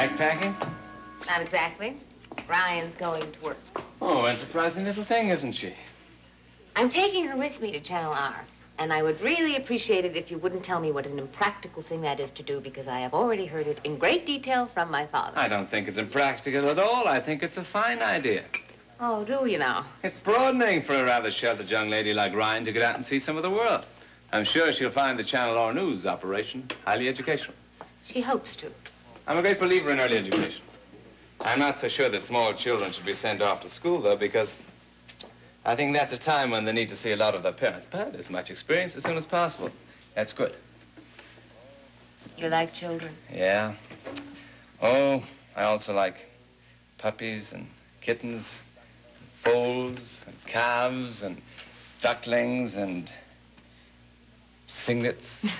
backpacking? Not exactly. Ryan's going to work. Oh, enterprising little thing, isn't she? I'm taking her with me to Channel R, and I would really appreciate it if you wouldn't tell me what an impractical thing that is to do, because I have already heard it in great detail from my father. I don't think it's impractical at all. I think it's a fine idea. Oh, do you now? It's broadening for a rather sheltered young lady like Ryan to get out and see some of the world. I'm sure she'll find the Channel R News operation highly educational. She hopes to. I'm a great believer in early education. I'm not so sure that small children should be sent off to school, though, because I think that's a time when they need to see a lot of their parents. But as much experience as soon as possible. That's good. You like children? Yeah. Oh, I also like puppies and kittens, and foals and calves and ducklings and singlets.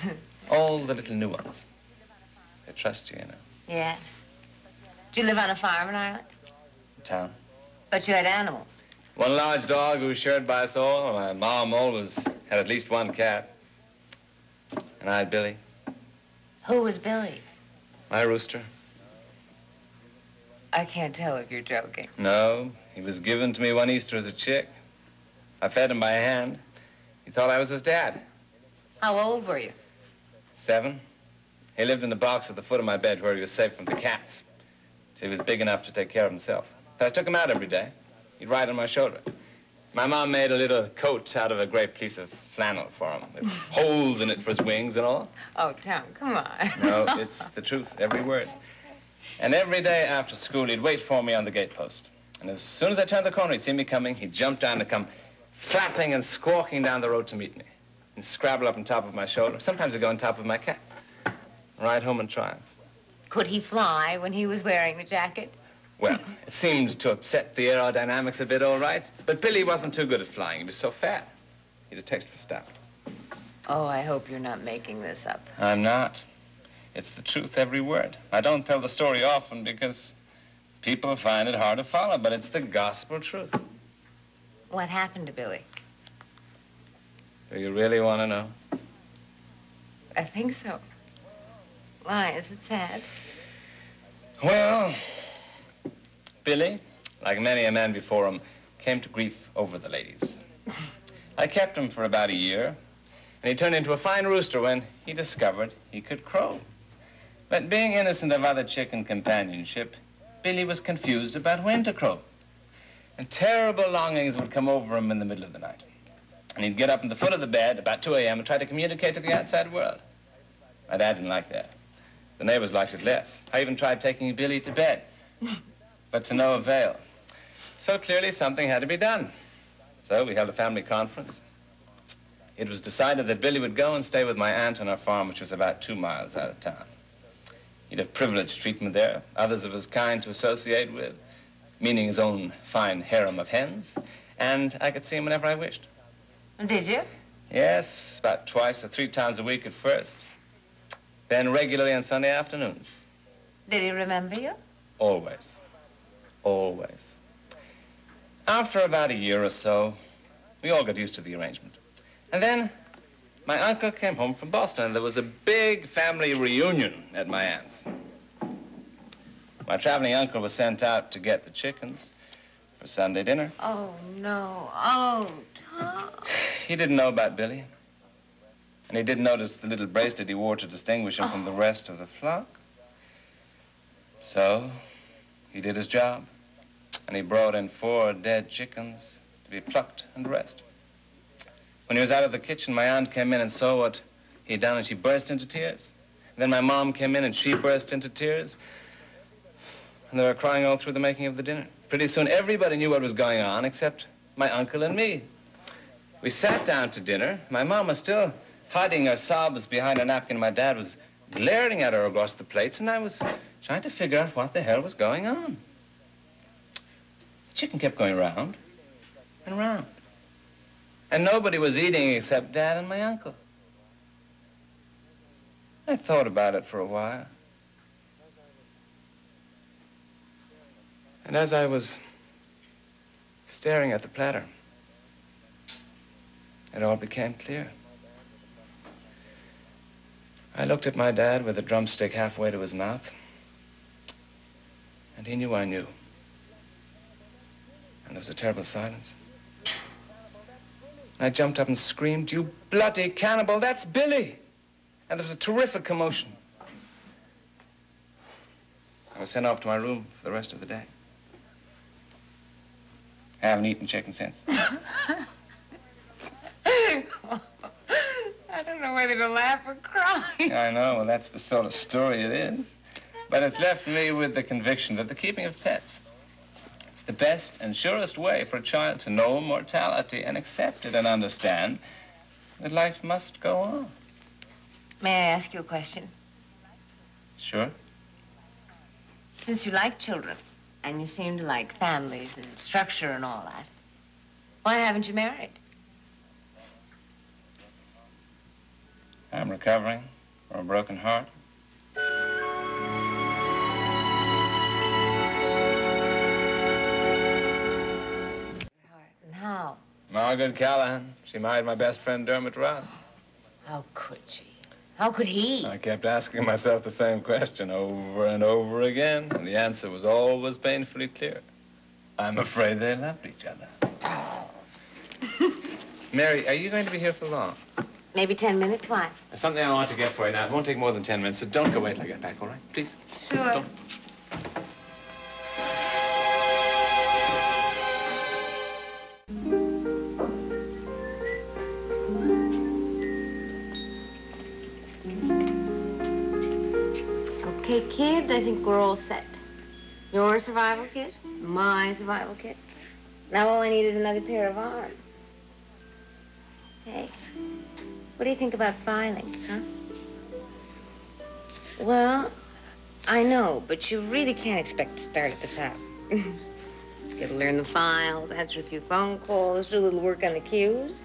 All the little new ones. They trust you, you know. Yeah. Did you live on a farm in Ireland? In town. But you had animals. One large dog who was shared by us all. My mom always had at least one cat. And I had Billy. Who was Billy? My rooster. I can't tell if you're joking. No, he was given to me one Easter as a chick. I fed him by hand. He thought I was his dad. How old were you? 7. He lived in the box at the foot of my bed where he was safe from the cats. So he was big enough to take care of himself. But I took him out every day. He'd ride on my shoulder. My mom made a little coat out of a great piece of flannel for him, with holes in it for his wings and all. Oh, Tom, come on. No, it's the truth, every word. And every day after school, he'd wait for me on the gatepost. And as soon as I turned the corner, he'd see me coming. He'd jump down and come flapping and squawking down the road to meet me. And scrabble up on top of my shoulder. Sometimes he'd go on top of my cap. Ride home in triumph. Could he fly when he was wearing the jacket? Well, it seemed to upset the aerodynamics a bit, all right. But Billy wasn't too good at flying. He was so fat. He had a taste for stout. Oh, I hope you're not making this up. I'm not. It's the truth, every word. I don't tell the story often because people find it hard to follow, but it's the gospel truth. What happened to Billy? Do you really want to know? I think so. Why, is it sad? Well, Billy, like many a man before him, came to grief over the ladies. I kept him for about a year, and he turned into a fine rooster when he discovered he could crow. But being innocent of other chicken companionship, Billy was confused about when to crow. And terrible longings would come over him in the middle of the night. And he'd get up in the foot of the bed about 2 a.m. and try to communicate to the outside world. My dad didn't like that. The neighbors liked it less. I even tried taking Billy to bed, but to no avail. So clearly something had to be done. So we held a family conference. It was decided that Billy would go and stay with my aunt on our farm, which was about 2 miles out of town. He'd have privileged treatment there, others of his kind to associate with, meaning his own fine harem of hens, and I could see him whenever I wished. Did you? Yes, about 2 or 3 times a week at first. Then regularly on Sunday afternoons. Did he remember you? Always. Always. After about a year or so, we all got used to the arrangement. And then my uncle came home from Boston, and there was a big family reunion at my aunt's. My traveling uncle was sent out to get the chickens for Sunday dinner. Oh, no. Oh, Tom. He didn't know about Billy. And he didn't notice the little bracelet he wore to distinguish him from the rest of the flock. So he did his job, and he brought in 4 dead chickens to be plucked and dressed. When he was out of the kitchen, my aunt came in and saw what he'd done, and she burst into tears. And then my mom came in, and she burst into tears. And they were crying all through the making of the dinner. Pretty soon, everybody knew what was going on except my uncle and me. We sat down to dinner. My mom was still hiding her sobs behind a napkin. My dad was glaring at her across the plates, and I was trying to figure out what the hell was going on. The chicken kept going round and round. And nobody was eating except Dad and my uncle. I thought about it for a while. And as I was staring at the platter, it all became clear. I looked at my dad with a drumstick halfway to his mouth. And he knew I knew. And there was a terrible silence. And I jumped up and screamed, "You bloody cannibal, that's Billy!" And there was a terrific commotion. I was sent off to my room for the rest of the day. I haven't eaten chicken since. I don't know whether to laugh or cry. I know, well, that's the sort of story it is. But it's left me with the conviction that the keeping of pets, it's the best and surest way for a child to know mortality and accept it and understand that life must go on. May I ask you a question? Sure. Since you like children, and you seem to like families and structure and all that, why haven't you married? I'm recovering from a broken heart. And how? Margaret Callahan. She married my best friend, Dermot Ross. How could she? How could he? I kept asking myself the same question over and over again, and the answer was always painfully clear. I'm afraid they loved each other. Mary, are you going to be here for long? Maybe 10 minutes. Why? There's something I want to get for you now. It won't take more than 10 minutes, so don't go away till I get back, all right? Please. Sure. Don't. Okay, kid, I think we're all set. Your survival kit, my survival kit. Now all I need is another pair of arms. Hey, what do you think about filing, huh? Well, I know, but you really can't expect to start at the top. You gotta learn the files, answer a few phone calls, do a little work on the cues,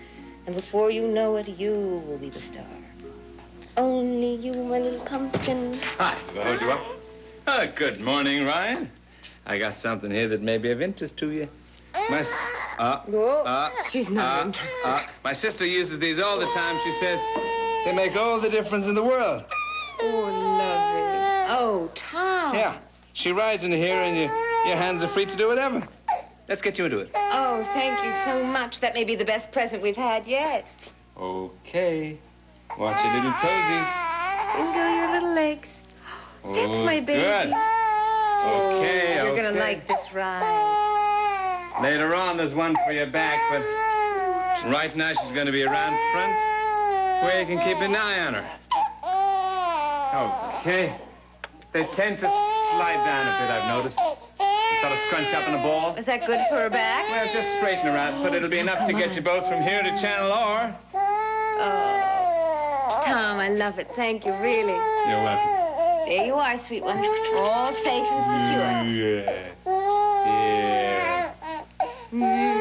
and before you know it, you will be the star. Only you, my little pumpkin. Hi, will I hold you up? Oh, good morning, Ryan. I got something here that may be of interest to you. She's not interested. My sister uses these all the time. She says they make all the difference in the world. Oh, lovely. Oh, Tom. Yeah, she rides in here and your hands are free to do whatever. Let's get you into it. Oh, thank you so much. That may be the best present we've had yet. Okay. Watch your little toesies. And go your little legs. That's my baby. Good. Okay, You're gonna like this ride. Later on, there's one for your back, but right now she's going to be around front where you can keep an eye on her. Okay. They tend to slide down a bit, I've noticed. They sort of scrunch up in a ball. Is that good for her back? Well, just straighten her out, but it'll be enough to get you both from here to Channel R. Oh, Tom, I love it. Thank you, really. You're welcome. There you are, sweet one. All safe and secure. Yeah. Yeah.